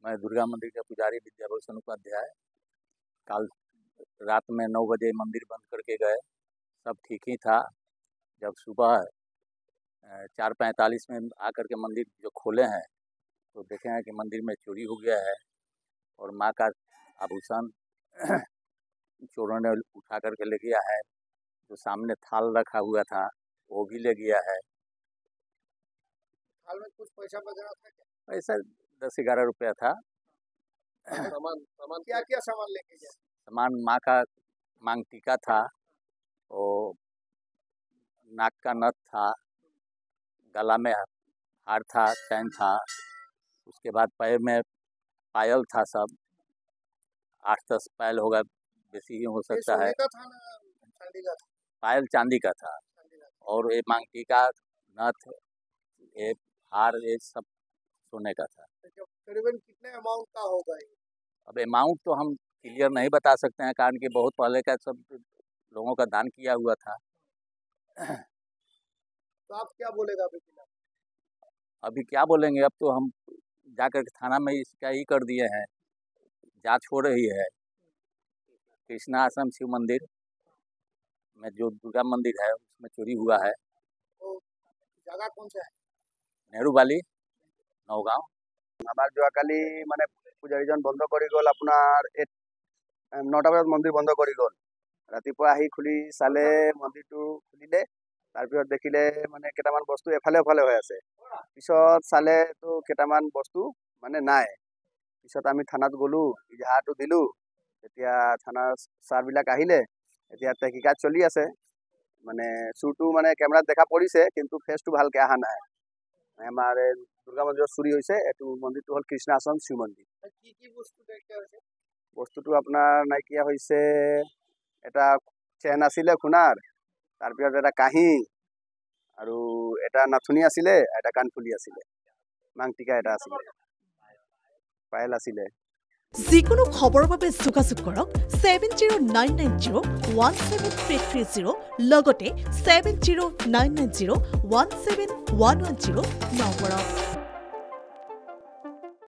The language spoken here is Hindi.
मैं दुर्गा मंदिर के पुजारी विद्याभूषण उपाध्याय। कल रात में 9 बजे मंदिर बंद करके गए, सब ठीक ही था। जब सुबह 4:45 में आकर के मंदिर जो खोले हैं तो देखे हैं कि मंदिर में चोरी हो गया है और माँ का आभूषण चोरों ने उठा करके ले गया है। जो सामने थाल रखा हुआ था वो भी ले गया है। थाल में कुछ पैसा वगैरह था क्या? पैसा 10-11 रुपया था। सामान क्या क्या सामान लेके गए? सामान माँ का मांग टीका था, और नाक का नथ था, गला में हार था, चैन था, उसके बाद पैर में पायल था। सब 8-10 पायल होगा, बेसी ही हो सकता है। का था ना चांदी का था? पायल चांदी का था, और ये मांग टीका, नथ, ये हार, ये सब सोने का था। करीबन कितने अमाउंट का होगा ये? अब अमाउंट तो हम क्लियर नहीं बता सकते हैं, कारण कि बहुत पहले का सब लोगों का दान किया हुआ था। तो आप क्या बोलेगा अभी? अभी क्या बोलेंगे, अब तो हम जाकर के थाना में इसका ही कर दिए हैं, जांच हो रही है। कृष्णा आश्रम शिव मंदिर में जो दुर्गा मंदिर है उसमें चोरी हुआ है। तो जगह कौन सा है? नेहरू वाली, नौगांव। আমার যোৱাকালি মানে পূজাৰীজন বন্ধ কৰি গ'ল, আপোনাৰ 9টা বজাত মন্দিৰ বন্ধ কৰি গ'ল। ৰাতিপুৱা আহি খুলি চালে, মন্দিৰটো খুলিলে, তাৰপিছত দেখিলে মানে কেইটামান বস্তু এফালে এফালে হৈ আছে। পিছত চালে তো কেইটামান বস্তু মানে নাই। পিছত আমি থানাত গ'লোঁ, ইজাহাৰটো দিলোঁ। এতিয়া থানাৰ ছাৰবিলাক আহিলে, এতিয়া তহকিকাত চলি আছে। মানে চুৰটো মানে কেমেৰাত দেখা পৰিছে, কিন্তু ফেচটো ভালকৈ অহা নাই। আমাৰ দুৰ্গা মন্দিৰত চুৰি হৈছে। এইটো মন্দিৰটো হ'ল কৃষ্ণ আশ্ৰম শিৱ মন্দিৰ। কি বস্তু নাইকিয়া হৈছে? বস্তুটো আপোনাৰ নাইকিয়া হৈছে, এটা চেন আছিলে সোণাৰ, তাৰপিছত এটা কাঁহী, আৰু এটা নাথুনি আছিলে, এটা কাণফুলি আছিলে, মাংটিকা এটা আছিলে, পায়েল আছিলে। যিকোনো খবৰৰ বাবে যোগাযোগ কৰক 7099017330 লগতে 7099017110 নম্বৰত।